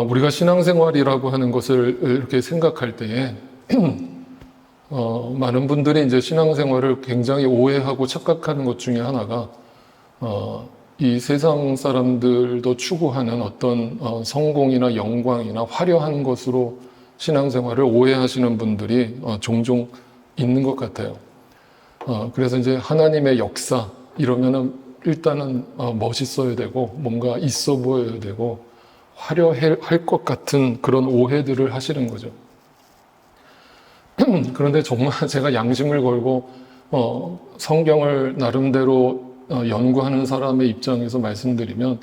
우리가 신앙생활이라고 하는 것을 이렇게 생각할 때에 많은 분들이 이제 신앙생활을 굉장히 오해하고 착각하는 것 중에 하나가 이 세상 사람들도 추구하는 어떤 성공이나 영광이나 화려한 것으로 신앙생활을 오해하시는 분들이 종종 있는 것 같아요. 그래서 이제 하나님의 역사 이러면은 일단은 멋있어야 되고 뭔가 있어 보여야 되고 화려할 것 같은 그런 오해들을 하시는 거죠. 그런데 정말 제가 양심을 걸고 성경을 나름대로 연구하는 사람의 입장에서 말씀드리면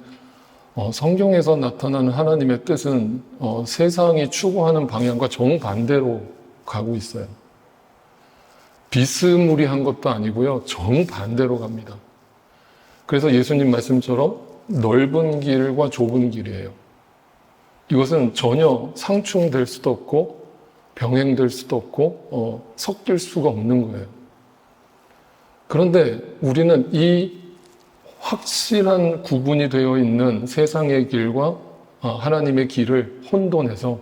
성경에서 나타나는 하나님의 뜻은 세상이 추구하는 방향과 정반대로 가고 있어요. 비스무리한 것도 아니고요. 정반대로 갑니다. 그래서 예수님 말씀처럼 넓은 길과 좁은 길이에요. 이것은 전혀 상충될 수도 없고 병행될 수도 없고 섞일 수가 없는 거예요. 그런데 우리는 이 확실한 구분이 되어 있는 세상의 길과 하나님의 길을 혼돈해서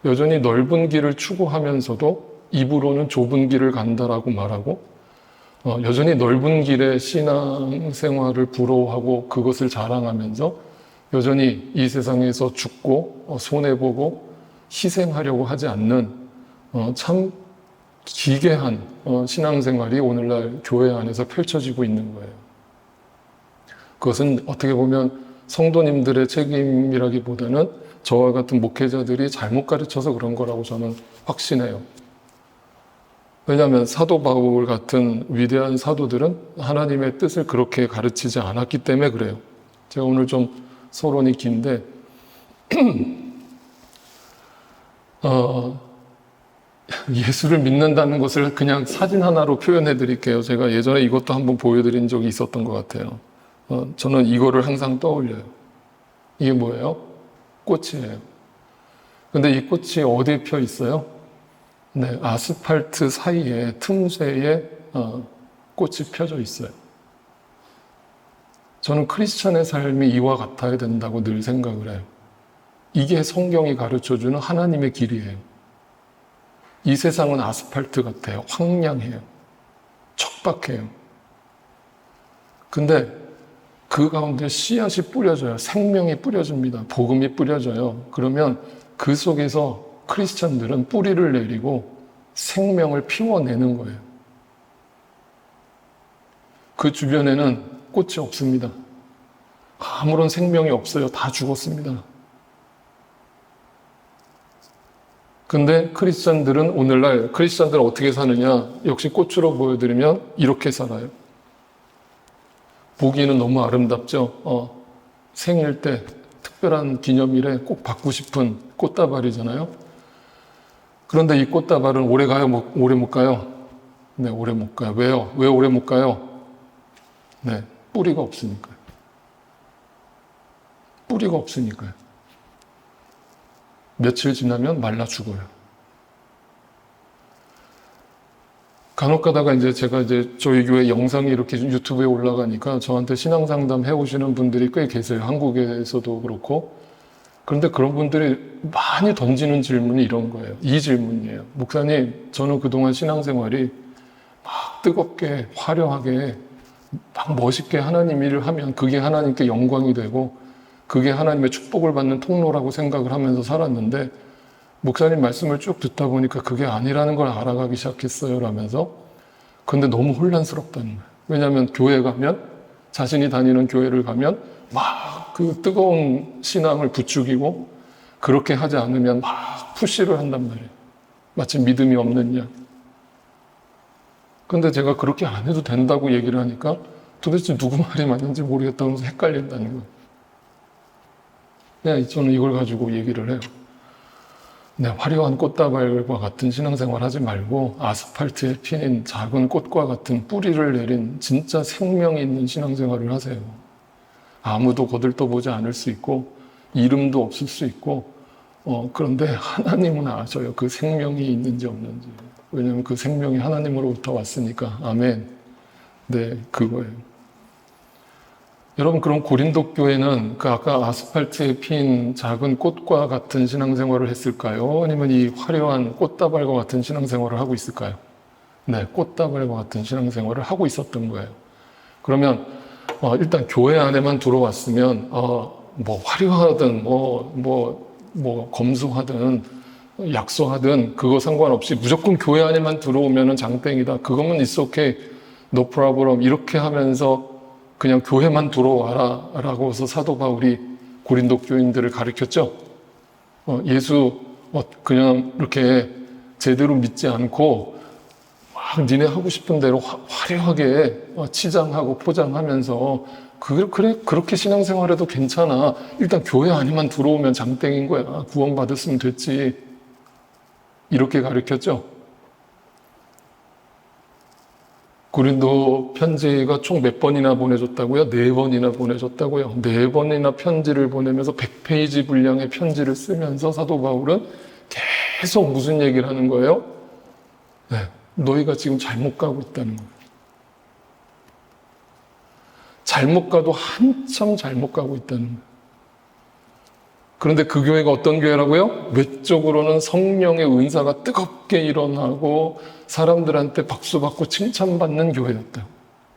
여전히 넓은 길을 추구하면서도 입으로는 좁은 길을 간다라고 말하고 여전히 넓은 길의 신앙생활을 부러워하고 그것을 자랑하면서 여전히 이 세상에서 죽고 손해보고 희생하려고 하지 않는 참 기괴한 신앙생활이 오늘날 교회 안에서 펼쳐지고 있는 거예요. 그것은 어떻게 보면 성도님들의 책임이라기보다는 저와 같은 목회자들이 잘못 가르쳐서 그런 거라고 저는 확신해요. 왜냐하면 사도 바울 같은 위대한 사도들은 하나님의 뜻을 그렇게 가르치지 않았기 때문에 그래요. 제가 오늘 좀 서론이 긴데 예수를 믿는다는 것을 그냥 사진 하나로 표현해 드릴게요. 제가 예전에 이것도 한번 보여드린 적이 있었던 것 같아요. 저는 이거를 항상 떠올려요. 이게 뭐예요? 꽃이에요. 근데 이 꽃이 어디에 펴 있어요? 네, 아스팔트 사이에 틈새에 꽃이 펴져 있어요. 저는 크리스천의 삶이 이와 같아야 된다고 늘 생각을 해요. 이게 성경이 가르쳐주는 하나님의 길이에요. 이 세상은 아스팔트 같아요. 황량해요. 척박해요. 근데 그 가운데 씨앗이 뿌려져요. 생명이 뿌려집니다. 복음이 뿌려져요. 그러면 그 속에서 크리스천들은 뿌리를 내리고 생명을 피워내는 거예요. 그 주변에는 꽃이 없습니다. 아무런 생명이 없어요. 다 죽었습니다. 근데 크리스천들은 오늘날 크리스천들은 어떻게 사느냐? 역시 꽃으로 보여드리면 이렇게 살아요. 보기에는 너무 아름답죠? 생일 때 특별한 기념일에 꼭 받고 싶은 꽃다발이잖아요. 그런데 이 꽃다발은 오래 가요? 오래 못 가요? 네, 오래 못 가요. 왜요? 왜 오래 못 가요? 네, 뿌리가 없으니까요. 뿌리가 없으니까요. 며칠 지나면 말라 죽어요. 간혹 가다가 이제 제가 저희 교회 영상이 이렇게 유튜브에 올라가니까 저한테 신앙 상담 해오시는 분들이 꽤 계세요. 한국에서도 그렇고. 그런데 그런 분들이 많이 던지는 질문이 이런 거예요. 이 질문이에요. 목사님, 저는 그동안 신앙생활이 막 뜨겁게, 화려하게, 막 멋있게 하나님 일을 하면 그게 하나님께 영광이 되고 그게 하나님의 축복을 받는 통로라고 생각을 하면서 살았는데 목사님 말씀을 쭉 듣다 보니까 그게 아니라는 걸 알아가기 시작했어요 라면서 근데 너무 혼란스럽다는 거예요. 왜냐하면 교회 가면 자신이 다니는 교회를 가면 막 그 뜨거운 신앙을 부추기고 그렇게 하지 않으면 막 푸시를 한단 말이에요. 마치 믿음이 없는 양. 근데 제가 그렇게 안 해도 된다고 얘기를 하니까 도대체 누구 말이 맞는지 모르겠다면서 헷갈린다는 거예요. 네, 저는 이걸 가지고 얘기를 해요. 네, 화려한 꽃다발과 같은 신앙생활 하지 말고 아스팔트에 피는 작은 꽃과 같은 뿌리를 내린 진짜 생명이 있는 신앙생활을 하세요. 아무도 거들떠보지 않을 수 있고 이름도 없을 수 있고 그런데 하나님은 아셔요. 그 생명이 있는지 없는지. 왜냐하면 그 생명이 하나님으로부터 왔으니까. 아멘. 네, 그거예요. 여러분, 그럼 고린도 교회는 그 아까 아스팔트에 핀 작은 꽃과 같은 신앙생활을 했을까요? 아니면 이 화려한 꽃다발과 같은 신앙생활을 하고 있을까요? 네, 꽃다발과 같은 신앙생활을 하고 있었던 거예요. 그러면 일단 교회 안에만 들어왔으면 뭐 화려하든 뭐 검소하든 약소하든 그거 상관없이 무조건 교회 안에만 들어오면은 장땡이다. 그거면 it's okay, no problem 이렇게 하면서 그냥 교회만 들어와라 라고 해서 사도 바울이 고린도 교인들을 가르쳤죠. 예수 그냥 이렇게 제대로 믿지 않고 막 니네 하고 싶은 대로 화려하게 치장하고 포장하면서 그래 그렇게 신앙생활해도 괜찮아. 일단 교회 안에만 들어오면 장땡인 거야. 구원받았으면 됐지. 이렇게 가르쳤죠. 고린도 편지가 총 몇 번이나 보내줬다고요? 4번이나 보내줬다고요? 4번이나 편지를 보내면서 100페이지 분량의 편지를 쓰면서 사도 바울은 계속 무슨 얘기를 하는 거예요? 네, 너희가 지금 잘못 가고 있다는 거예요. 잘못 가도 한참 잘못 가고 있다는 거예요. 그런데 그 교회가 어떤 교회라고요? 외적으로는 성령의 은사가 뜨겁게 일어나고 사람들한테 박수받고 칭찬받는 교회였다.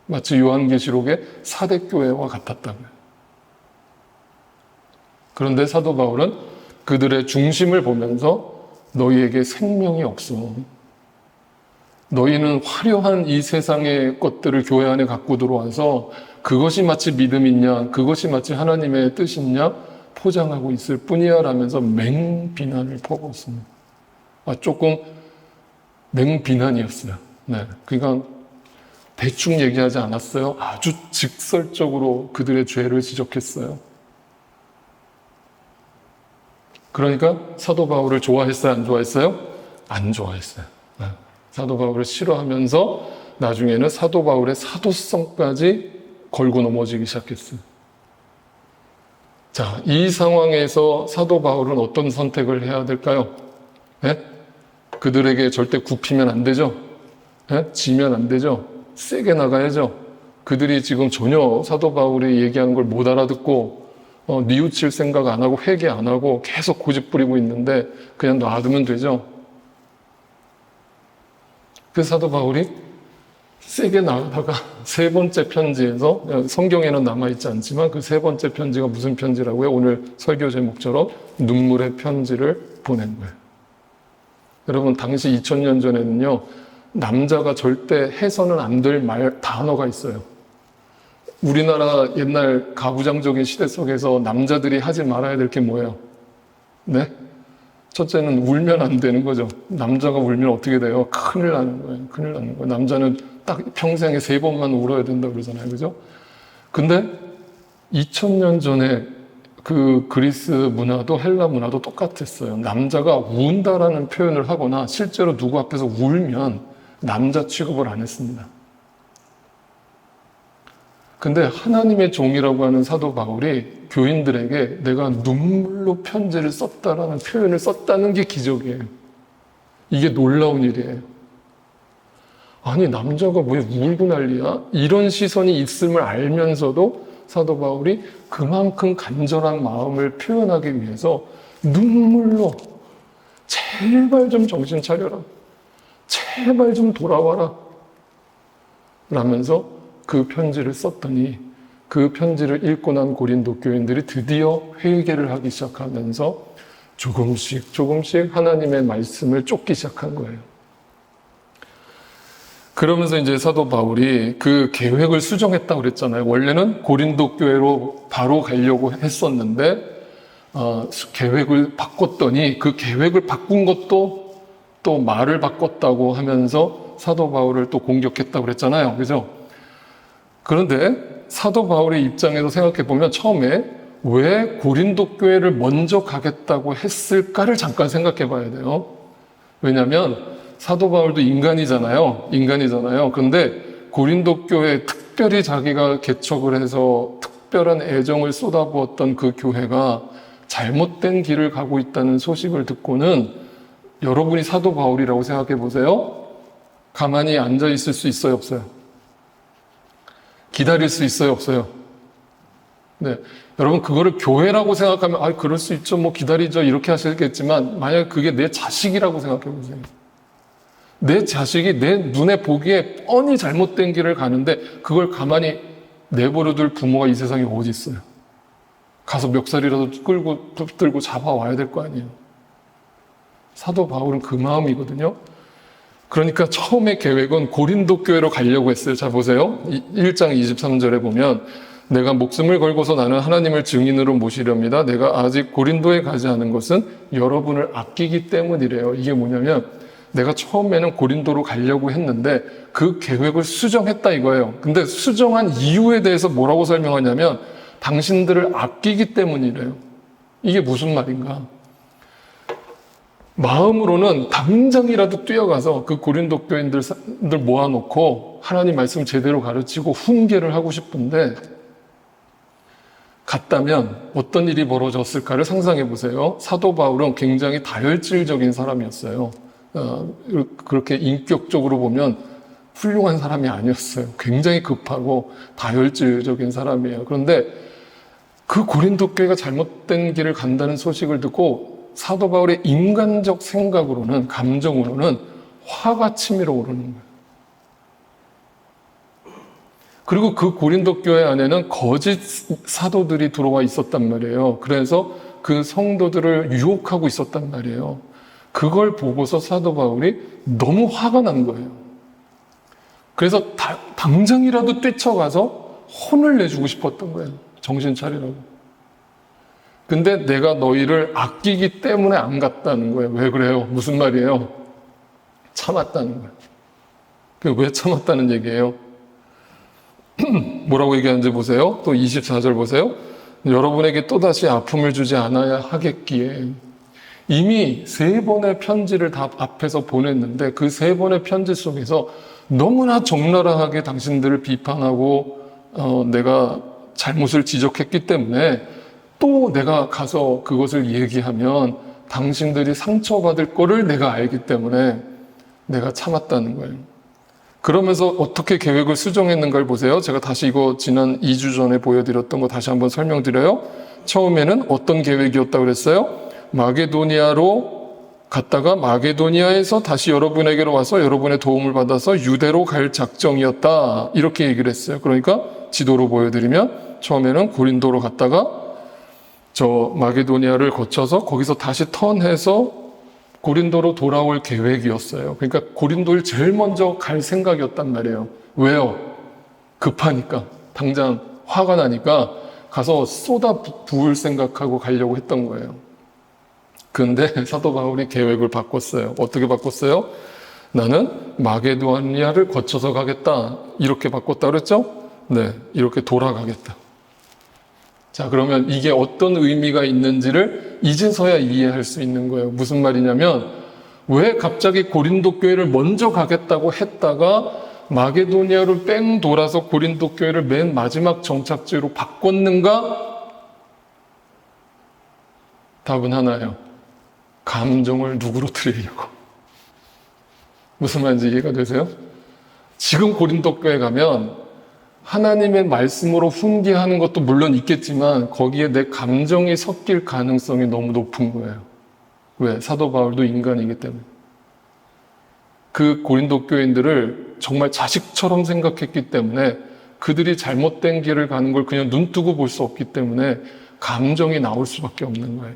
마치 요한계시록의 사대교회와 같았다고요. 그런데 사도 바울은 그들의 중심을 보면서 너희에게 생명이 없어. 너희는 화려한 이 세상의 것들을 교회 안에 갖고 들어와서 그것이 마치 믿음이냐, 그것이 마치 하나님의 뜻이냐 포장하고 있을 뿐이야 라면서 맹비난을 퍼붓습니다. 조금 맹비난이었어요. 네, 그러니까 대충 얘기하지 않았어요. 아주 직설적으로 그들의 죄를 지적했어요. 그러니까 사도 바울을 좋아했어요? 안 좋아했어요? 안 좋아했어요. 네. 사도 바울을 싫어하면서 나중에는 사도 바울의 사도성까지 걸고 넘어지기 시작했어요. 자, 이 상황에서 사도 바울은 어떤 선택을 해야 될까요? 네? 그들에게 절대 굽히면 안 되죠? 네? 지면 안 되죠? 세게 나가야죠? 그들이 지금 전혀 사도 바울이 얘기하는 걸 못 알아듣고 뉘우칠 생각 안 하고 회개 안 하고 계속 고집 부리고 있는데 그냥 놔두면 되죠? 그래서 사도 바울이 세게 나가다가 3번째 편지에서 성경에는 남아있지 않지만 그 3번째 편지가 무슨 편지라고요? 오늘 설교 제목처럼 눈물의 편지를 보낸 거예요. 여러분 당시 2000년 전에는요 남자가 절대 해서는 안 될 단어가 있어요. 우리나라 옛날 가부장적인 시대 속에서 남자들이 하지 말아야 될 게 뭐예요? 네? 첫째는 울면 안 되는 거죠. 남자가 울면 어떻게 돼요? 큰일 나는 거예요. 큰일 나는 거예요. 남자는 딱 평생에 3번만 울어야 된다고 그러잖아요. 그죠? 근데 2000년 전에 그 그리스 문화도 헬라 문화도 똑같았어요. 남자가 운다라는 표현을 하거나 실제로 누구 앞에서 울면 남자 취급을 안 했습니다. 근데 하나님의 종이라고 하는 사도 바울이 교인들에게 내가 눈물로 편지를 썼다라는 표현을 썼다는 게 기적이에요. 이게 놀라운 일이에요. 아니 남자가 왜 울고 난리야? 이런 시선이 있음을 알면서도 사도 바울이 그만큼 간절한 마음을 표현하기 위해서 눈물로 제발 좀 정신 차려라. 제발 좀 돌아와라. 라면서 그 편지를 썼더니 그 편지를 읽고 난 고린도 교인들이 드디어 회개를 하기 시작하면서 조금씩 하나님의 말씀을 쫓기 시작한 거예요. 그러면서 이제 사도 바울이 그 계획을 수정했다고 그랬잖아요. 원래는 고린도 교회로 바로 가려고 했었는데 계획을 바꿨더니 그 계획을 바꾼 것도 또 말을 바꿨다고 하면서 사도 바울을 또 공격했다고 그랬잖아요. 그죠? 그런데 사도 바울의 입장에서 생각해 보면 처음에 왜 고린도 교회를 먼저 가겠다고 했을까를 잠깐 생각해 봐야 돼요. 왜냐하면 사도 바울도 인간이잖아요. 그런데 고린도 교회에 특별히 자기가 개척을 해서 특별한 애정을 쏟아부었던 그 교회가 잘못된 길을 가고 있다는 소식을 듣고는 여러분이 사도 바울이라고 생각해 보세요. 가만히 앉아 있을 수 있어요, 없어요? 기다릴 수 있어요, 없어요? 네. 여러분, 그거를 교회라고 생각하면, 그럴 수 있죠. 뭐 기다리죠. 이렇게 하시겠지만, 만약 그게 내 자식이라고 생각해 보세요. 내 자식이 내 눈에 보기에 뻔히 잘못된 길을 가는데, 그걸 가만히 내버려둘 부모가 이 세상에 어디 있어요? 가서 멱살이라도 끌고, 붙들고 잡아와야 될 거 아니에요. 사도 바울은 그 마음이거든요. 그러니까 처음에 계획은 고린도 교회로 가려고 했어요. 자, 보세요. 1장 23절에 보면, 내가 목숨을 걸고서 나는 하나님을 증인으로 모시렵니다. 내가 아직 고린도에 가지 않은 것은 여러분을 아끼기 때문이래요. 이게 뭐냐면 내가 처음에는 고린도로 가려고 했는데 그 계획을 수정했다 이거예요. 근데 수정한 이유에 대해서 뭐라고 설명하냐면 당신들을 아끼기 때문이래요. 이게 무슨 말인가? 마음으로는 당장이라도 뛰어가서 그 고린도 교인들 모아놓고 하나님 말씀 제대로 가르치고 훈계를 하고 싶은데 갔다면 어떤 일이 벌어졌을까를 상상해 보세요. 사도 바울은 굉장히 다혈질적인 사람이었어요. 그렇게 인격적으로 보면 훌륭한 사람이 아니었어요. 굉장히 급하고 다혈질적인 사람이에요. 그런데 그 고린도 교회가 잘못된 길을 간다는 소식을 듣고 사도 바울의 인간적 생각으로는, 감정으로는 화가 치밀어 오르는 거예요. 그리고 그 고린도 교회 안에는 거짓 사도들이 들어와 있었단 말이에요. 그래서 그 성도들을 유혹하고 있었단 말이에요. 그걸 보고서 사도 바울이 너무 화가 난 거예요. 그래서 당장이라도 뛰쳐가서 혼을 내주고 싶었던 거예요. 정신 차리라고. 근데 내가 너희를 아끼기 때문에 안 갔다는 거예요. 왜 그래요? 무슨 말이에요? 참았다는 거예요. 왜 참았다는 얘기예요? 뭐라고 얘기하는지 보세요. 또 24절 보세요. 여러분에게 또다시 아픔을 주지 않아야 하겠기에. 이미 3번의 편지를 다 앞에서 보냈는데 그 3번의 편지 속에서 너무나 적나라하게 당신들을 비판하고 내가 잘못을 지적했기 때문에 또 내가 가서 그것을 얘기하면 당신들이 상처받을 거를 내가 알기 때문에 내가 참았다는 거예요. 그러면서 어떻게 계획을 수정했는가를 보세요. 제가 다시 이거 지난 2주 전에 보여드렸던 거 다시 한번 설명드려요. 처음에는 어떤 계획이었다고 그랬어요? 마게도니아로 갔다가 마게도니아에서 다시 여러분에게로 와서 여러분의 도움을 받아서 유대로 갈 작정이었다. 이렇게 얘기를 했어요. 그러니까 지도로 보여드리면 처음에는 고린도로 갔다가 저 마게도니아를 거쳐서 거기서 다시 턴해서 고린도로 돌아올 계획이었어요. 그러니까 고린도를 제일 먼저 갈 생각이었단 말이에요. 왜요? 급하니까. 당장 화가 나니까 가서 쏟아 부을 생각하고 가려고 했던 거예요. 그런데 사도 바울이 계획을 바꿨어요. 어떻게 바꿨어요? 나는 마게도니아를 거쳐서 가겠다. 이렇게 바꿨다 그랬죠? 네, 이렇게 돌아가겠다. 자, 그러면 이게 어떤 의미가 있는지를 이제서야 이해할 수 있는 거예요. 무슨 말이냐면 왜 갑자기 고린도 교회를 먼저 가겠다고 했다가 마게도니아로 뺑 돌아서 고린도 교회를 맨 마지막 정착지로 바꿨는가? 답은 하나예요. 감정을 누구로 드리려고. 무슨 말인지 이해가 되세요? 지금 고린도 교회 가면 하나님의 말씀으로 훈계하는 것도 물론 있겠지만 거기에 내 감정이 섞일 가능성이 너무 높은 거예요. 왜? 사도 바울도 인간이기 때문에. 그 고린도 교인들을 정말 자식처럼 생각했기 때문에 그들이 잘못된 길을 가는 걸 그냥 눈뜨고 볼 수 없기 때문에 감정이 나올 수밖에 없는 거예요.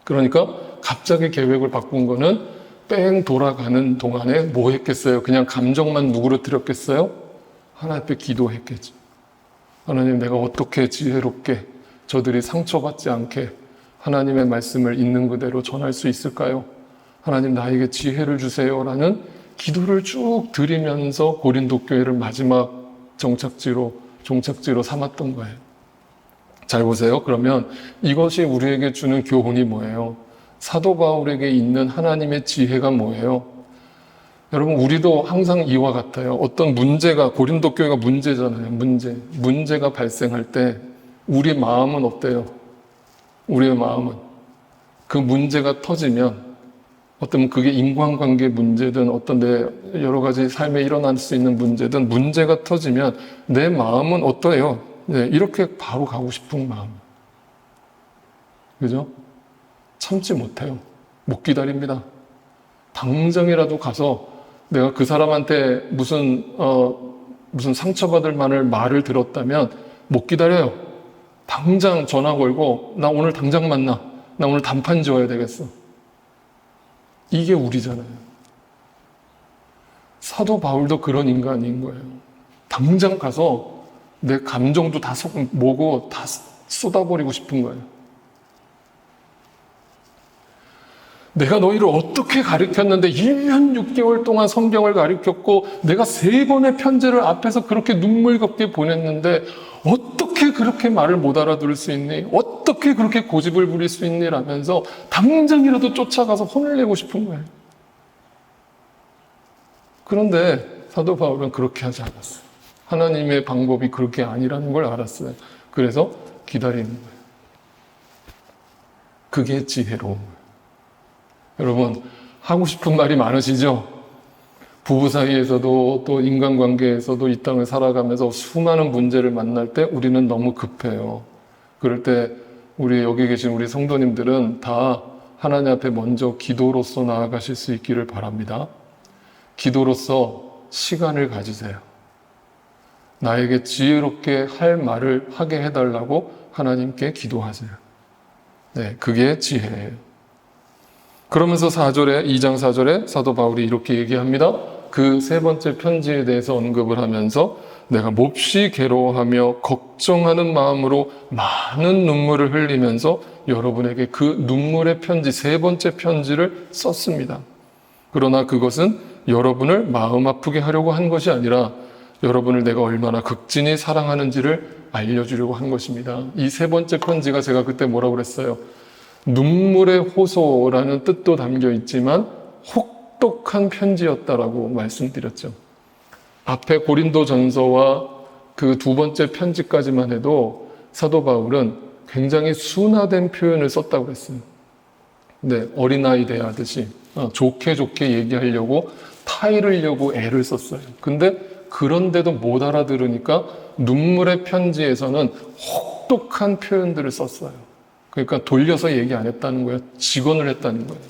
그러니까 갑자기 계획을 바꾼 거는 뺑 돌아가는 동안에 뭐 했겠어요? 그냥 감정만 누그러뜨렸겠어요? 하나님 앞에 기도했겠죠. 하나님, 내가 어떻게 지혜롭게 저들이 상처받지 않게 하나님의 말씀을 있는 그대로 전할 수 있을까요? 하나님, 나에게 지혜를 주세요라는 기도를 쭉 드리면서 고린도 교회를 마지막 종착지로 삼았던 거예요. 잘 보세요. 그러면 이것이 우리에게 주는 교훈이 뭐예요? 사도 바울에게 있는 하나님의 지혜가 뭐예요? 여러분, 우리도 항상 이와 같아요. 어떤 문제가, 고린도 교회가 문제잖아요. 문제가 발생할 때 우리 마음은 어때요? 우리의 마음은 그 문제가 터지면 어떤 그게 인간관계 문제든 어떤 내 여러 가지 삶에 일어날 수 있는 문제든 문제가 터지면 내 마음은 어떠해요? 네, 이렇게 바로 가고 싶은 마음. 그죠? 참지 못해요. 못 기다립니다. 당장이라도 가서 내가 그 사람한테 무슨 상처받을 만한 말을 들었다면 못 기다려요. 당장 전화 걸고 나 오늘 당장 만나. 나 오늘 단판 지어야 되겠어. 이게 우리잖아요. 사도 바울도 그런 인간인 거예요. 당장 가서 내 감정도 다 모고 다 쏟아버리고 싶은 거예요. 내가 너희를 어떻게 가르쳤는데 1년 6개월 동안 성경을 가르쳤고 내가 3번의 편지를 앞에서 그렇게 눈물겹게 보냈는데 어떻게 그렇게 말을 못 알아들을 수 있니? 어떻게 그렇게 고집을 부릴 수 있니? 라면서 당장이라도 쫓아가서 혼을 내고 싶은 거예요. 그런데 사도 바울은 그렇게 하지 않았어요. 하나님의 방법이 그렇게 아니라는 걸 알았어요. 그래서 기다리는 거예요. 그게 지혜로운 거예요. 여러분, 하고 싶은 말이 많으시죠? 부부 사이에서도 또 인간관계에서도 이 땅을 살아가면서 수많은 문제를 만날 때 우리는 너무 급해요. 그럴 때 우리 여기 계신 우리 성도님들은 다 하나님 앞에 먼저 기도로서 나아가실 수 있기를 바랍니다. 기도로서 시간을 가지세요. 나에게 지혜롭게 할 말을 하게 해달라고 하나님께 기도하세요. 네, 그게 지혜예요. 그러면서 2장 4절에 사도 바울이 이렇게 얘기합니다. 그 3번째 편지에 대해서 언급을 하면서 내가 몹시 괴로워하며 걱정하는 마음으로 많은 눈물을 흘리면서 여러분에게 그 눈물의 편지, 3번째 편지를 썼습니다. 그러나 그것은 여러분을 마음 아프게 하려고 한 것이 아니라 여러분을 내가 얼마나 극진히 사랑하는지를 알려주려고 한 것입니다. 이 3번째 편지가 제가 그때 뭐라고 그랬어요? 눈물의 호소라는 뜻도 담겨 있지만 혹독한 편지였다라고 말씀드렸죠. 앞에 고린도 전서와 그 2번째 편지까지만 해도 사도 바울은 굉장히 순화된 표현을 썼다고 그랬어요. 네, 어린아이 대하듯이 좋게 얘기하려고 타이르려고 애를 썼어요. 근데 그런데도 못 알아들으니까 눈물의 편지에서는 혹독한 표현들을 썼어요. 그러니까 돌려서 얘기 안 했다는 거예요. 직언을 했다는 거예요.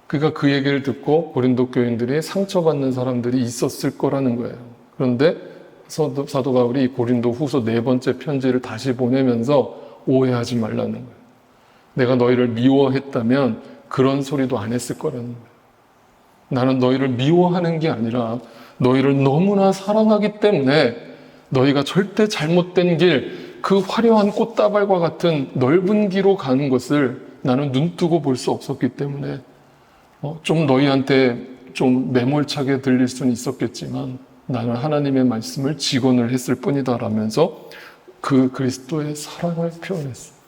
그러니까 그 얘기를 듣고 고린도 교인들이 상처받는 사람들이 있었을 거라는 거예요. 그런데 사도 바울이 고린도 후서 4번째 편지를 다시 보내면서 오해하지 말라는 거예요. 내가 너희를 미워했다면 그런 소리도 안 했을 거라는 거예요. 나는 너희를 미워하는 게 아니라 너희를 너무나 사랑하기 때문에 너희가 절대 잘못된 길, 그 화려한 꽃다발과 같은 넓은 길로 가는 것을 나는 눈뜨고 볼 수 없었기 때문에 좀 너희한테 좀 매몰차게 들릴 수는 있었겠지만 나는 하나님의 말씀을 직언을 했을 뿐이다 라면서 그 그리스도의 사랑을 표현했어요.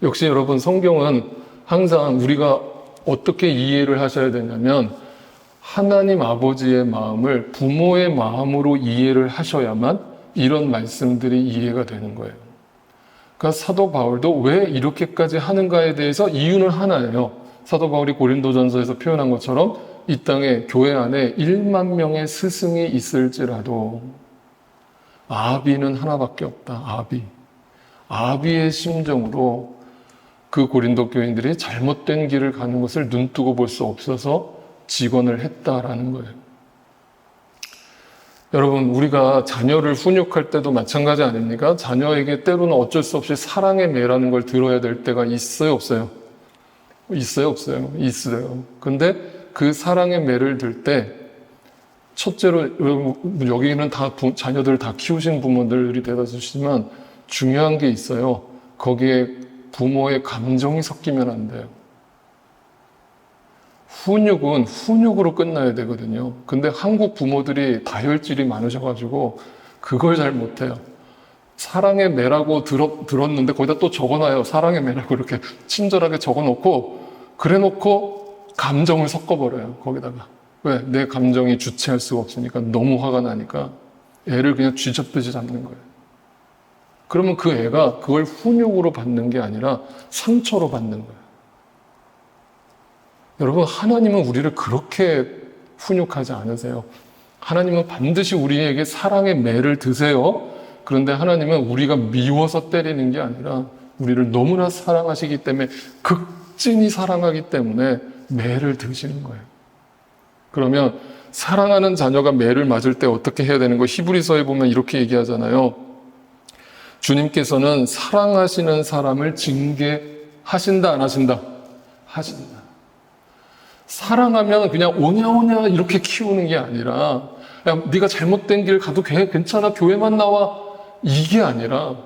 역시 여러분, 성경은 항상 우리가 어떻게 이해를 하셔야 되냐면 하나님 아버지의 마음을 부모의 마음으로 이해를 하셔야만 이런 말씀들이 이해가 되는 거예요. 그러니까 사도 바울도 왜 이렇게까지 하는가에 대해서 이유는 하나예요. 사도 바울이 고린도전서에서 표현한 것처럼 이 땅에 교회 안에 1만 명의 스승이 있을지라도 아비는 하나밖에 없다. 아비의 심정으로 그 고린도 교인들이 잘못된 길을 가는 것을 눈뜨고 볼 수 없어서 직언을 했다라는 거예요. 여러분, 우리가 자녀를 훈육할 때도 마찬가지 아닙니까? 자녀에게 때로는 어쩔 수 없이 사랑의 매라는 걸 들어야 될 때가 있어요, 없어요? 있어요? 있어요. 근데 그 사랑의 매를 들 때, 첫째로, 여기는 다 자녀들 다 키우신 부모들이 대다수시지만 중요한 게 있어요. 거기에 부모의 감정이 섞이면 안 돼요. 훈육은 훈육으로 끝나야 되거든요. 근데 한국 부모들이 다혈질이 많으셔가지고 그걸 잘 못해요. 사랑의 매라고 들었는데 거기다 또 적어놔요. 사랑의 매라고 이렇게 친절하게 적어놓고 그래놓고 감정을 섞어버려요. 거기다가. 왜? 내 감정이 주체할 수가 없으니까 너무 화가 나니까 애를 그냥 쥐잡듯이 잡는 거예요. 그러면 그 애가 그걸 훈육으로 받는 게 아니라 상처로 받는 거예요. 여러분, 하나님은 우리를 그렇게 훈육하지 않으세요. 하나님은 반드시 우리에게 사랑의 매를 드세요. 그런데 하나님은 우리가 미워서 때리는 게 아니라 우리를 너무나 사랑하시기 때문에, 극진히 사랑하기 때문에 매를 드시는 거예요. 그러면 사랑하는 자녀가 매를 맞을 때 어떻게 해야 되는 거? 히브리서에 보면 이렇게 얘기하잖아요. 주님께서는 사랑하시는 사람을 징계하신다, 안 하신다? 하신다. 사랑하면 그냥 오냐오냐 이렇게 키우는 게 아니라, 야, 네가 잘못된 길 가도 괜찮아, 교회만 나와, 이게 아니라,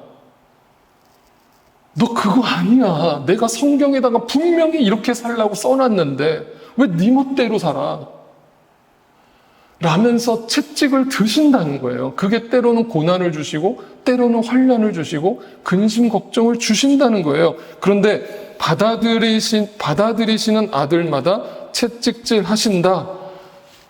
너 그거 아니야. 내가 성경에다가 분명히 이렇게 살라고 써놨는데 왜 네 멋대로 살아? 라면서 채찍을 드신다는 거예요. 그게 때로는 고난을 주시고 때로는 환난을 주시고 근심 걱정을 주신다는 거예요. 그런데 받아들이시는 아들마다 채찍질 하신다.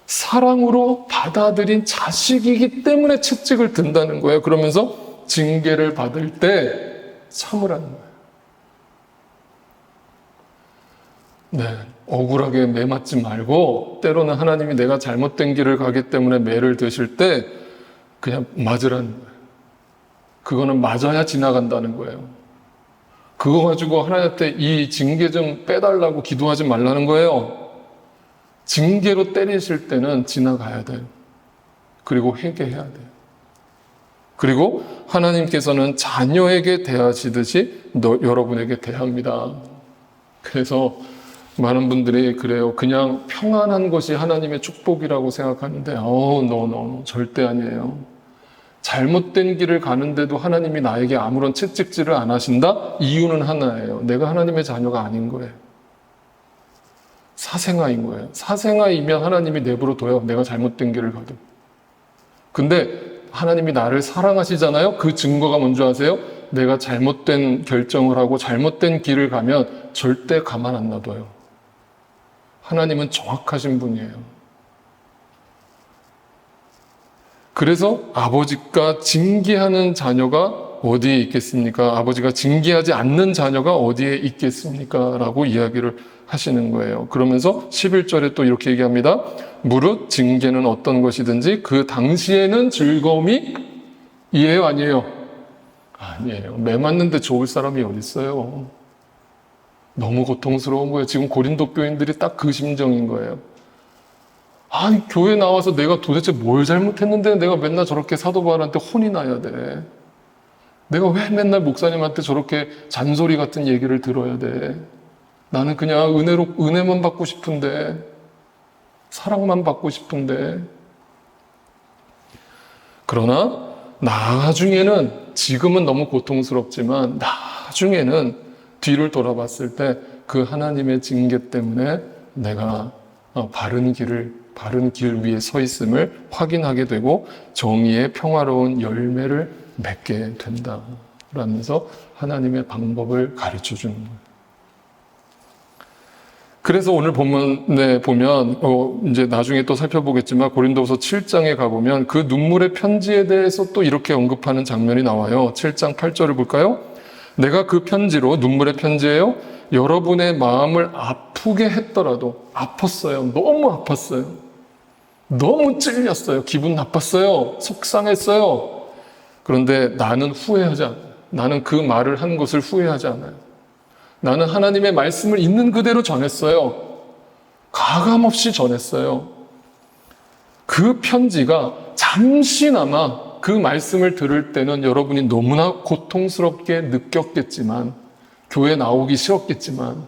사랑으로 받아들인 자식이기 때문에 채찍을 든다는 거예요. 그러면서 징계를 받을 때 참으라는 거예요. 네, 억울하게 매 맞지 말고, 때로는 하나님이 내가 잘못된 길을 가기 때문에 매를 드실 때 그냥 맞으라는 거예요. 그거는 맞아야 지나간다는 거예요. 그거 가지고 하나님한테 이 징계 좀 빼달라고 기도하지 말라는 거예요. 징계로 때리실 때는 지나가야 돼요. 그리고 회개해야 돼요. 그리고 하나님께서는 자녀에게 대하시듯이 여러분에게 대합니다. 그래서 많은 분들이 그래요. 그냥 평안한 것이 하나님의 축복이라고 생각하는데, no, 절대 아니에요. 잘못된 길을 가는데도 하나님이 나에게 아무런 채찍질을 안 하신다? 이유는 하나예요. 내가 하나님의 자녀가 아닌 거예요. 사생아인 거예요. 사생아이면 하나님이 내버려둬요. 내가 잘못된 길을 가도. 근데 하나님이 나를 사랑하시잖아요. 그 증거가 뭔지 아세요? 내가 잘못된 결정을 하고 잘못된 길을 가면 절대 가만 안 놔둬요. 하나님은 정확하신 분이에요. 그래서 아버지가 징계하는 자녀가 어디에 있겠습니까? 아버지가 징계하지 않는 자녀가 어디에 있겠습니까? 라고 이야기를 하시는 거예요. 그러면서 11절에 또 이렇게 얘기합니다. 무릇 징계는 어떤 것이든지 그 당시에는 즐거움이 이에요, 아니에요? 아니에요. 매 맞는데 좋을 사람이 어디 있어요? 너무 고통스러운 거예요. 지금 고린도 교인들이 딱 그 심정인 거예요. 아니, 교회 나와서 내가 도대체 뭘 잘못했는데 내가 맨날 저렇게 사도 바울한테 혼이 나야 돼. 내가 왜 맨날 목사님한테 저렇게 잔소리 같은 얘기를 들어야 돼. 나는 그냥 은혜만 받고 싶은데, 사랑만 받고 싶은데. 그러나 나중에는, 지금은 너무 고통스럽지만 나중에는 뒤를 돌아봤을 때 그 하나님의 징계 때문에 내가 바른 길 위에 서 있음을 확인하게 되고 정의의 평화로운 열매를 맺게 된다. 라면서 하나님의 방법을 가르쳐 주는 거예요. 그래서 오늘 본문에 보면 이제 나중에 또 살펴보겠지만 고린도서 7장에 가보면 그 눈물의 편지에 대해서 또 이렇게 언급하는 장면이 나와요. 7장 8절을 볼까요? 내가 그 편지로, 눈물의 편지예요, 여러분의 마음을 아프게 했더라도, 아팠어요. 너무 아팠어요. 너무 찔렸어요. 기분 나빴어요. 속상했어요. 그런데 나는 후회하지 않아요. 나는 그 말을 한 것을 후회하지 않아요. 나는 하나님의 말씀을 있는 그대로 전했어요. 가감없이 전했어요. 그 편지가 잠시나마 그 말씀을 들을 때는 여러분이 너무나 고통스럽게 느꼈겠지만, 교회 나오기 싫었겠지만,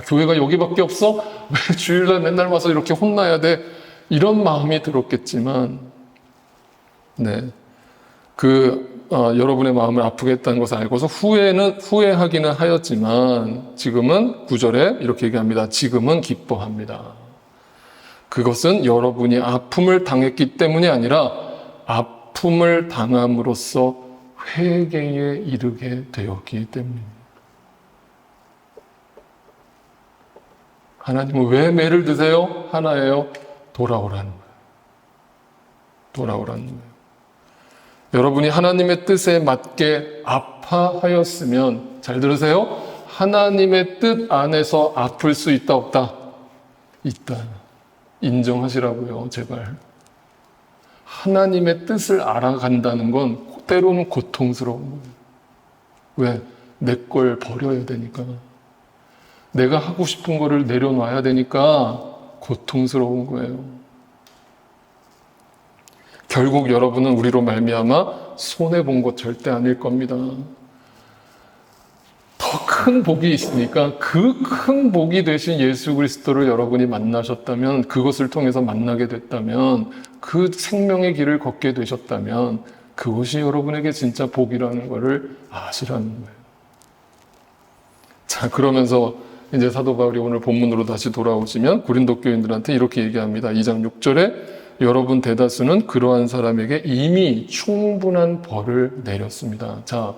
교회가 여기밖에 없어? 왜 주일날 맨날 와서 이렇게 혼나야 돼? 이런 마음이 들었겠지만, 네. 여러분의 마음을 아프게 했다는 것을 알고서 후회하기는 하였지만, 지금은 9절에 이렇게 얘기합니다. 지금은 기뻐합니다. 그것은 여러분이 아픔을 당했기 때문이 아니라 아픔을 당함으로써 회개에 이르게 되었기 때문입니다. 하나님은 왜 매를 드세요? 하나예요. 돌아오라는 거예요. 돌아오라는 거예요. 여러분이 하나님의 뜻에 맞게 아파하였으면, 잘 들으세요. 하나님의 뜻 안에서 아플 수 있다, 없다? 있다. 인정하시라고요, 제발. 하나님의 뜻을 알아간다는 건 때로는 고통스러운 거예요. 왜? 내 걸 버려야 되니까. 내가 하고 싶은 거를 내려놔야 되니까 고통스러운 거예요. 결국 여러분은 우리로 말미암아 손해본 것 절대 아닐 겁니다. 더 큰 복이 있으니까 그 큰 복이 되신 예수 그리스도를 여러분이 만나셨다면, 그것을 통해서 만나게 됐다면, 그 생명의 길을 걷게 되셨다면 그것이 여러분에게 진짜 복이라는 것을 아시라는 거예요. 자, 그러면서 이제 사도 바울이 오늘 본문으로 다시 돌아오시면 고린도 교인들한테 이렇게 얘기합니다. 2장 6절에 여러분 대다수는 그러한 사람에게 이미 충분한 벌을 내렸습니다. 자,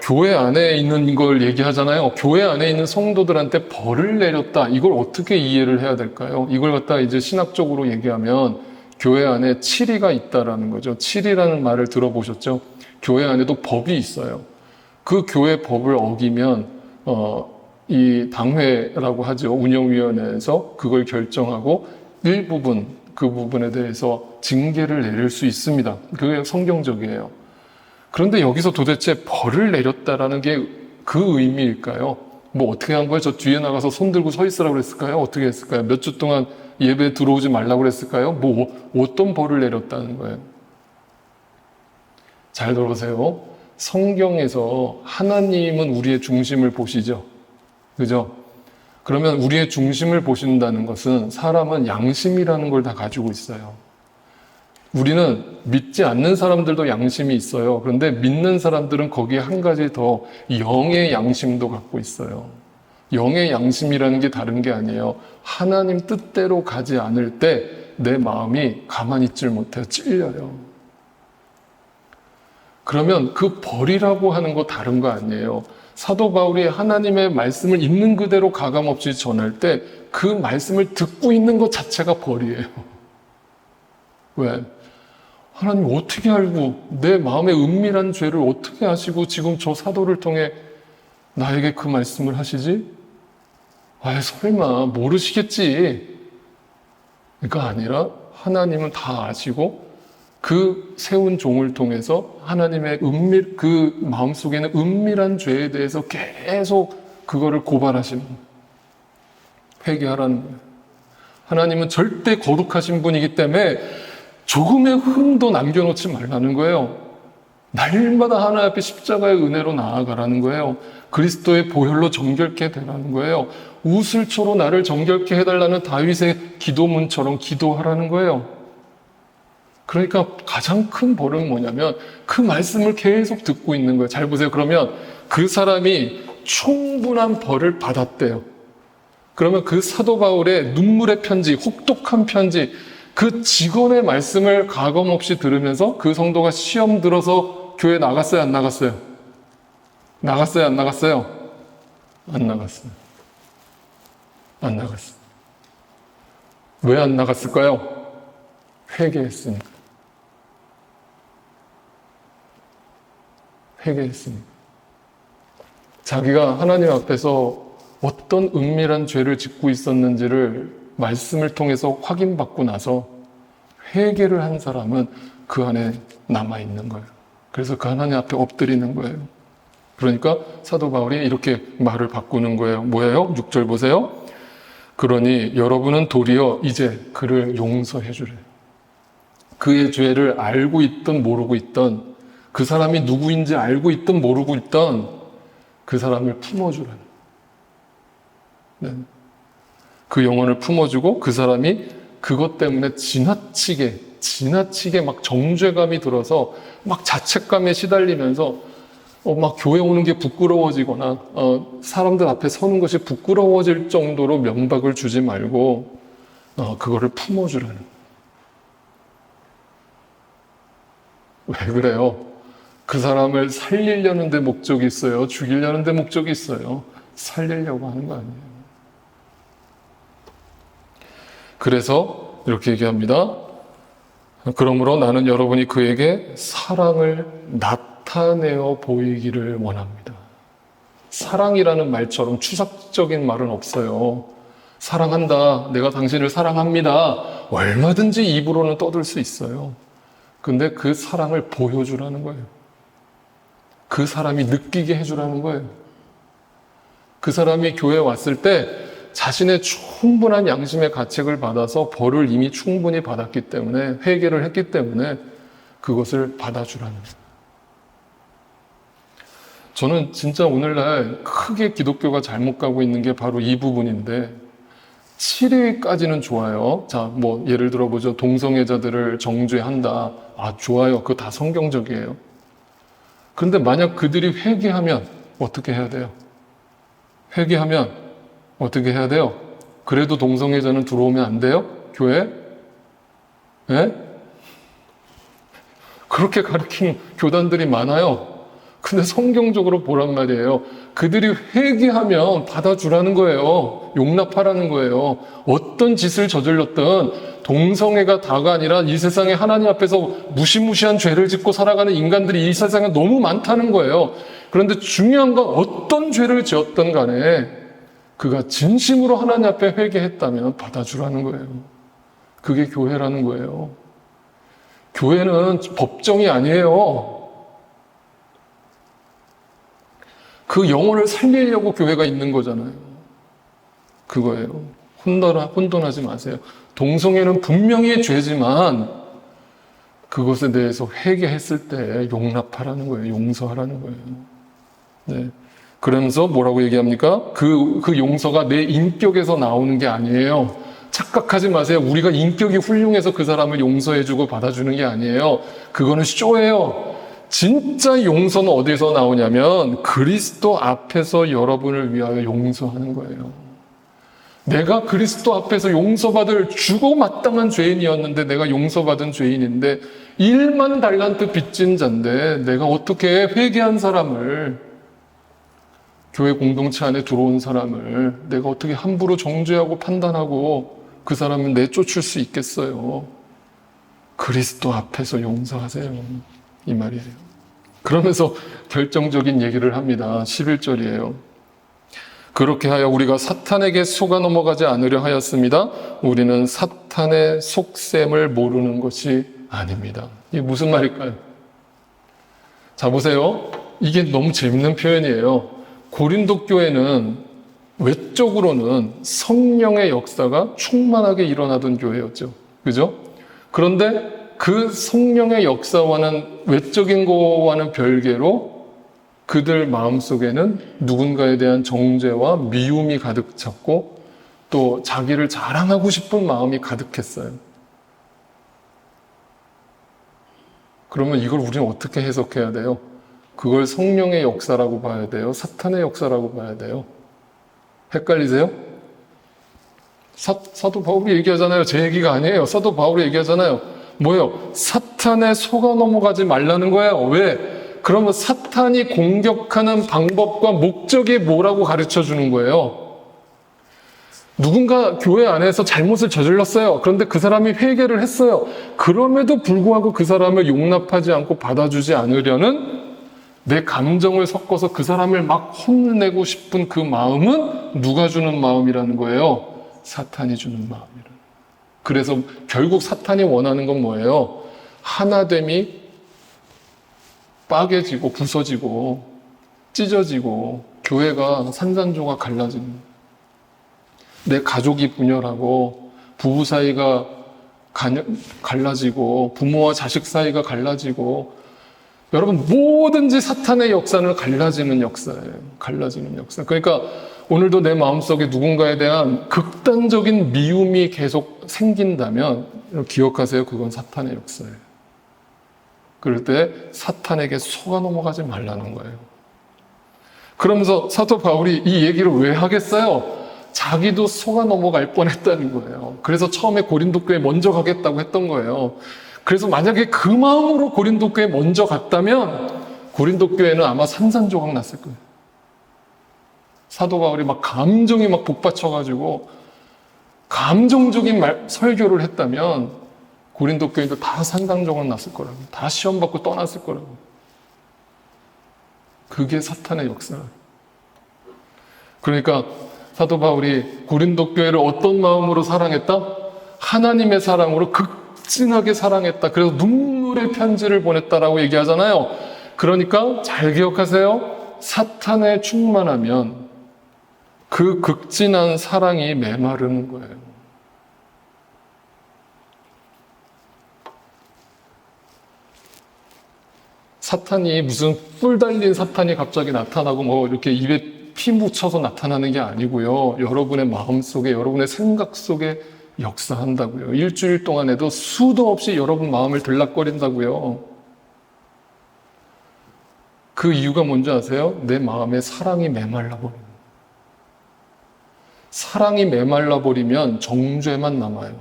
교회 안에 있는 걸 얘기하잖아요. 교회 안에 있는 성도들한테 벌을 내렸다. 이걸 어떻게 이해를 해야 될까요? 이걸 갖다 이제 신학적으로 얘기하면 교회 안에 치리가 있다라는 거죠. 치리라는 말을 들어보셨죠? 교회 안에도 법이 있어요. 그 교회 법을 어기면 이 당회라고 하죠. 운영위원회에서 그걸 결정하고 일부분, 그 부분에 대해서 징계를 내릴 수 있습니다. 그게 성경적이에요. 그런데 여기서 도대체 벌을 내렸다라는 게 그 의미일까요? 뭐 어떻게 한 거예요? 저 뒤에 나가서 손 들고 서 있으라고 그랬을까요? 어떻게 했을까요? 몇 주 동안 예배 들어오지 말라고 그랬을까요? 뭐 어떤 벌을 내렸다는 거예요? 잘 들어보세요. 성경에서 하나님은 우리의 중심을 보시죠. 그죠? 그러면 우리의 중심을 보신다는 것은 사람은 양심이라는 걸 다 가지고 있어요. 우리는 믿지 않는 사람들도 양심이 있어요. 그런데 믿는 사람들은 거기에 한 가지 더 영의 양심도 갖고 있어요. 영의 양심이라는 게 다른 게 아니에요. 하나님 뜻대로 가지 않을 때 내 마음이 가만히 있질 못해요. 찔려요. 그러면 그 벌이라고 하는 거 다른 거 아니에요. 사도 바울이 하나님의 말씀을 있는 그대로 가감없이 전할 때 그 말씀을 듣고 있는 것 자체가 벌이에요. 왜? 하나님 어떻게 알고 내 마음의 은밀한 죄를 어떻게 아시고 지금 저 사도를 통해 나에게 그 말씀을 하시지? 아, 설마 모르시겠지. 그러니까 아니라 하나님은 다 아시고 그 세운 종을 통해서 하나님의 그 마음속에는 은밀한 죄에 대해서 계속 그거를 고발하시는 거예요. 회개하라는 거예요. 하나님은 절대 거룩하신 분이기 때문에 조금의 흠도 남겨놓지 말라는 거예요. 날마다 하나님 앞에 십자가의 은혜로 나아가라는 거예요. 그리스도의 보혈로 정결케 되라는 거예요. 우슬초로 나를 정결케 해달라는 다윗의 기도문처럼 기도하라는 거예요. 그러니까 가장 큰 벌은 뭐냐면 그 말씀을 계속 듣고 있는 거예요. 잘 보세요. 그러면 그 사람이 충분한 벌을 받았대요. 그러면 그 사도 바울의 눈물의 편지, 혹독한 편지, 그 직원의 말씀을 가감없이 들으면서 그 성도가 시험 들어서 교회 나갔어요, 안 나갔어요? 나갔어요, 안 나갔어요? 안 나갔어요. 안 나갔어요. 왜 안 나갔을까요? 회개했으니까. 회개했으니까. 자기가 하나님 앞에서 어떤 은밀한 죄를 짓고 있었는지를 말씀을 통해서 확인받고 나서 회개를 한 사람은 그 안에 남아있는 거예요. 그래서 그 하나님 앞에 엎드리는 거예요. 그러니까 사도 바울이 이렇게 말을 바꾸는 거예요. 뭐예요? 6절 보세요. 그러니 여러분은 도리어 이제 그를 용서해 주래요. 그의 죄를 알고 있든 모르고 있든, 그 사람이 누구인지 알고 있든 모르고 있든 그 사람을 품어주라는 거예요. 네. 그 영혼을 품어주고 그 사람이 그것 때문에 지나치게 막 정죄감이 들어서 막 자책감에 시달리면서 막 교회 오는 게 부끄러워지거나 사람들 앞에 서는 것이 부끄러워질 정도로 면박을 주지 말고 그거를 품어주라는 거예요. 왜 그래요? 그 사람을 살리려는 데 목적이 있어요? 죽이려는 데 목적이 있어요? 살리려고 하는 거 아니에요. 그래서 이렇게 얘기합니다. 그러므로 나는 여러분이 그에게 사랑을 나타내어 보이기를 원합니다. 사랑이라는 말처럼 추상적인 말은 없어요. 사랑한다, 내가 당신을 사랑합니다, 얼마든지 입으로는 떠들 수 있어요. 근데 그 사랑을 보여주라는 거예요. 그 사람이 느끼게 해주라는 거예요. 그 사람이 교회에 왔을 때 자신의 충분한 양심의 가책을 받아서 벌을 이미 충분히 받았기 때문에, 회개를 했기 때문에 그것을 받아주라는 거예요. 저는 진짜 오늘날 크게 기독교가 잘못 가고 있는 게 바로 이 부분인데, 7위까지는 좋아요. 자, 뭐 예를 들어 보죠. 동성애자들을 정죄한다. 아, 좋아요. 그거 다 성경적이에요. 그런데 만약 그들이 회개하면 어떻게 해야 돼요? 회개하면 어떻게 해야 돼요? 그래도 동성애자는 들어오면 안 돼요? 교회에? 예? 그렇게 가르치는 교단들이 많아요. 근데 성경적으로 보란 말이에요. 그들이 회개하면 받아주라는 거예요. 용납하라는 거예요. 어떤 짓을 저질렀든 동성애가 다가 아니라 이 세상에 하나님 앞에서 무시무시한 죄를 짓고 살아가는 인간들이 이 세상에 너무 많다는 거예요. 그런데 중요한 건 어떤 죄를 지었든 간에 그가 진심으로 하나님 앞에 회개했다면 받아주라는 거예요. 그게 교회라는 거예요. 교회는 법정이 아니에요. 그 영혼을 살리려고 교회가 있는 거잖아요. 그거예요. 혼돈하지 마세요. 동성애는 분명히 죄지만 그것에 대해서 회개했을 때 용납하라는 거예요. 용서하라는 거예요. 네. 그러면서 뭐라고 얘기합니까? 그 용서가 내 인격에서 나오는 게 아니에요. 착각하지 마세요. 우리가 인격이 훌륭해서 그 사람을 용서해주고 받아주는 게 아니에요. 그거는 쇼예요. 진짜 용서는 어디서 나오냐면 그리스도 앞에서 여러분을 위하여 용서하는 거예요. 내가 그리스도 앞에서 용서받을 주고 마땅한 죄인이었는데, 내가 용서받은 죄인인데 1만 달란트 빚진 자인데 내가 어떻게 회개한 사람을, 교회 공동체 안에 들어온 사람을 내가 어떻게 함부로 정죄하고 판단하고 그 사람을 내쫓을 수 있겠어요. 그리스도 앞에서 용서하세요, 이 말이에요. 그러면서 결정적인 얘기를 합니다. 11절이에요. 그렇게 하여 우리가 사탄에게 속아 넘어가지 않으려 하였습니다. 우리는 사탄의 속셈을 모르는 것이 아닙니다. 이게 무슨 말일까요? 자, 보세요. 이게 너무 재밌는 표현이에요. 고린도 교회는 외적으로는 성령의 역사가 충만하게 일어나던 교회였죠. 그죠? 그런데 그 성령의 역사와는, 외적인 거와는 별개로 그들 마음속에는 누군가에 대한 정죄와 미움이 가득 찼고 또 자기를 자랑하고 싶은 마음이 가득했어요. 그러면 이걸 우리는 어떻게 해석해야 돼요? 그걸 성령의 역사라고 봐야 돼요? 사탄의 역사라고 봐야 돼요? 헷갈리세요? 사도 바울이 얘기하잖아요. 제 얘기가 아니에요. 사도 바울이 얘기하잖아요. 뭐예요? 사탄에 속아 넘어가지 말라는 거예요. 왜? 그러면 사탄이 공격하는 방법과 목적이 뭐라고 가르쳐 주는 거예요? 누군가 교회 안에서 잘못을 저질렀어요. 그런데 그 사람이 회개를 했어요. 그럼에도 불구하고 그 사람을 용납하지 않고 받아주지 않으려는 내 감정을 섞어서 그 사람을 막 혼내고 싶은 그 마음은 누가 주는 마음이라는 거예요? 사탄이 주는 마음이라는. 그래서 결국 사탄이 원하는 건 뭐예요? 하나됨이 빠개지고 부서지고 찢어지고 교회가 산산조각 갈라지는, 내 가족이 분열하고 부부 사이가 갈라지고 부모와 자식 사이가 갈라지고, 여러분 뭐든지 사탄의 역사는 갈라지는 역사예요. 갈라지는 역사. 그러니까 오늘도 내 마음속에 누군가에 대한 극단적인 미움이 계속 생긴다면 기억하세요. 그건 사탄의 역사예요. 그럴 때 사탄에게 속아 넘어가지 말라는 거예요. 그러면서 사도 바울이 이 얘기를 왜 하겠어요? 자기도 속아 넘어갈 뻔했다는 거예요. 그래서 처음에 고린도 교회에 먼저 가겠다고 했던 거예요. 그래서 만약에 그 마음으로 고린도 교회에 먼저 갔다면 고린도 교회는 아마 산산조각 났을 거예요. 사도 바울이 막 감정이 막 복받쳐가지고 감정적인 설교를 했다면 고린도 교인들 다 산상정원 났을 거라고. 다 시험 받고 떠났을 거라고. 그게 사탄의 역사. 그러니까 사도 바울이 고린도 교회를 어떤 마음으로 사랑했다? 하나님의 사랑으로 극진하게 사랑했다. 그래서 눈물의 편지를 보냈다라고 얘기하잖아요. 그러니까 잘 기억하세요. 사탄에 충만하면 그 극진한 사랑이 메마르는 거예요. 사탄이 무슨 뿔 달린 사탄이 갑자기 나타나고 뭐 이렇게 입에 피 묻혀서 나타나는 게 아니고요. 여러분의 마음 속에, 여러분의 생각 속에 역사한다고요. 일주일 동안에도 수도 없이 여러분 마음을 들락거린다고요. 그 이유가 뭔지 아세요? 내 마음에 사랑이 메말라 버려요. 사랑이 메말라 버리면 정죄만 남아요.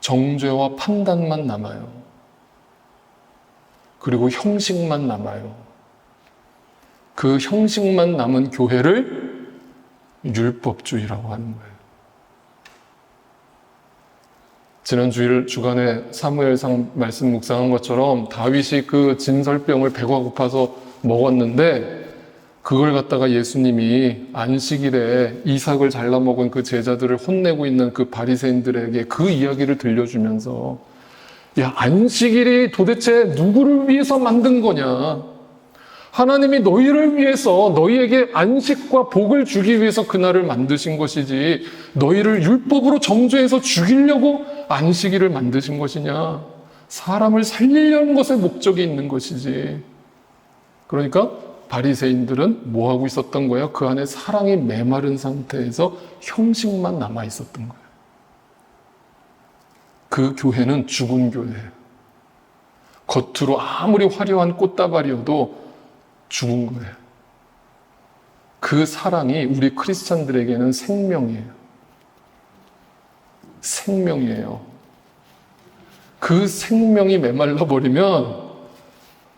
정죄와 판단만 남아요. 그리고 형식만 남아요. 그 형식만 남은 교회를 율법주의라고 하는 거예요. 지난 주간에 사무엘상 말씀 묵상한 것처럼 다윗이 그 진설병을 배가 고파서 먹었는데 그걸 갖다가 예수님이 안식일에 이삭을 잘라 먹은 그 제자들을 혼내고 있는 그 바리새인들에게 그 이야기를 들려주면서 야, 안식일이 도대체 누구를 위해서 만든 거냐? 하나님이 너희를 위해서 너희에게 안식과 복을 주기 위해서 그날을 만드신 것이지 너희를 율법으로 정죄해서 죽이려고 안식일을 만드신 것이냐? 사람을 살리려는 것에 목적이 있는 것이지. 그러니까 바리새인들은 뭐 하고 있었던 거예요? 그 안에 사랑이 메마른 상태에서 형식만 남아 있었던 거예요. 그 교회는 죽은 교회예요. 겉으로 아무리 화려한 꽃다발이어도 죽은 거예요. 그 사랑이 우리 크리스찬들에게는 생명이에요. 생명이에요. 그 생명이 메말라 버리면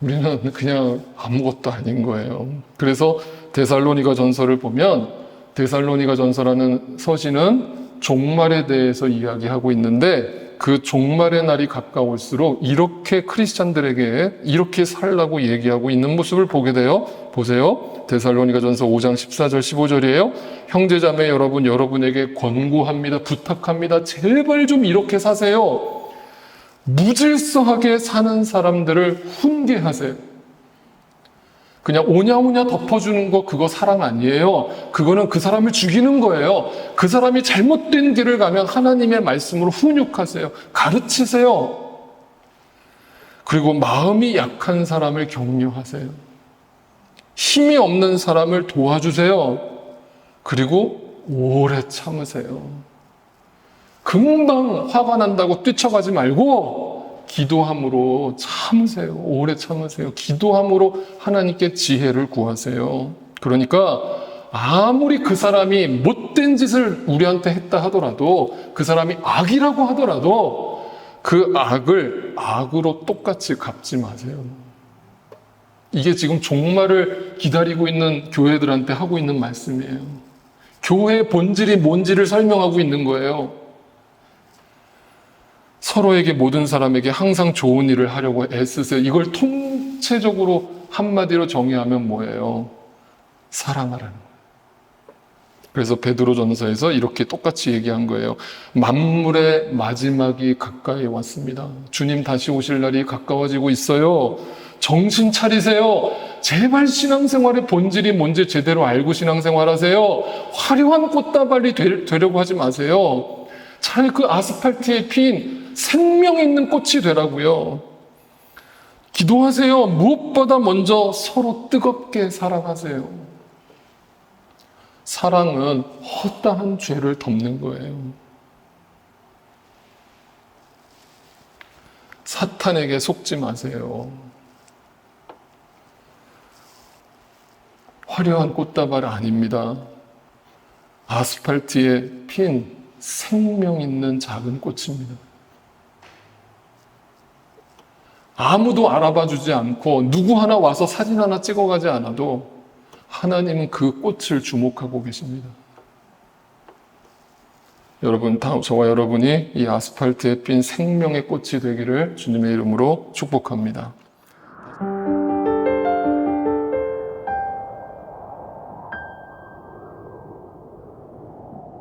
우리는 그냥 아무것도 아닌 거예요. 그래서 데살로니가 전서를 보면 데살로니가 전서라는 서신은 종말에 대해서 이야기하고 있는데 그 종말의 날이 가까울수록 이렇게 크리스찬들에게 이렇게 살라고 얘기하고 있는 모습을 보게 돼요. 보세요. 데살로니가 전서 5장 14절 15절이에요. 형제자매 여러분, 여러분에게 권고합니다. 부탁합니다. 제발 좀 이렇게 사세요. 무질서하게 사는 사람들을 훈계하세요. 그냥 오냐오냐 덮어주는 거 그거 사랑 아니에요. 그거는 그 사람을 죽이는 거예요. 그 사람이 잘못된 길을 가면 하나님의 말씀으로 훈육하세요. 가르치세요. 그리고 마음이 약한 사람을 격려하세요. 힘이 없는 사람을 도와주세요. 그리고 오래 참으세요. 금방 화가 난다고 뛰쳐가지 말고 기도함으로 참으세요. 오래 참으세요. 기도함으로 하나님께 지혜를 구하세요. 그러니까 아무리 그 사람이 못된 짓을 우리한테 했다 하더라도 그 사람이 악이라고 하더라도 그 악을 악으로 똑같이 갚지 마세요. 이게 지금 종말을 기다리고 있는 교회들한테 하고 있는 말씀이에요. 교회의 본질이 뭔지를 설명하고 있는 거예요. 서로에게 모든 사람에게 항상 좋은 일을 하려고 애쓰세요. 이걸 통체적으로 한마디로 정의하면 뭐예요? 사랑하라는 거예요. 그래서 베드로전서에서 이렇게 똑같이 얘기한 거예요. 만물의 마지막이 가까이 왔습니다. 주님 다시 오실 날이 가까워지고 있어요. 정신 차리세요. 제발 신앙생활의 본질이 뭔지 제대로 알고 신앙생활하세요. 화려한 꽃다발이 되려고 하지 마세요. 차라리 그 아스팔트에 핀 생명 있는 꽃이 되라고요. 기도하세요. 무엇보다 먼저 서로 뜨겁게 사랑하세요. 사랑은 허다한 죄를 덮는 거예요. 사탄에게 속지 마세요. 화려한 꽃다발 아닙니다. 아스팔트에 핀 생명 있는 작은 꽃입니다. 아무도 알아봐 주지 않고 누구 하나 와서 사진 하나 찍어가지 않아도 하나님은 그 꽃을 주목하고 계십니다. 저와 여러분이 이 아스팔트에 핀 생명의 꽃이 되기를 주님의 이름으로 축복합니다.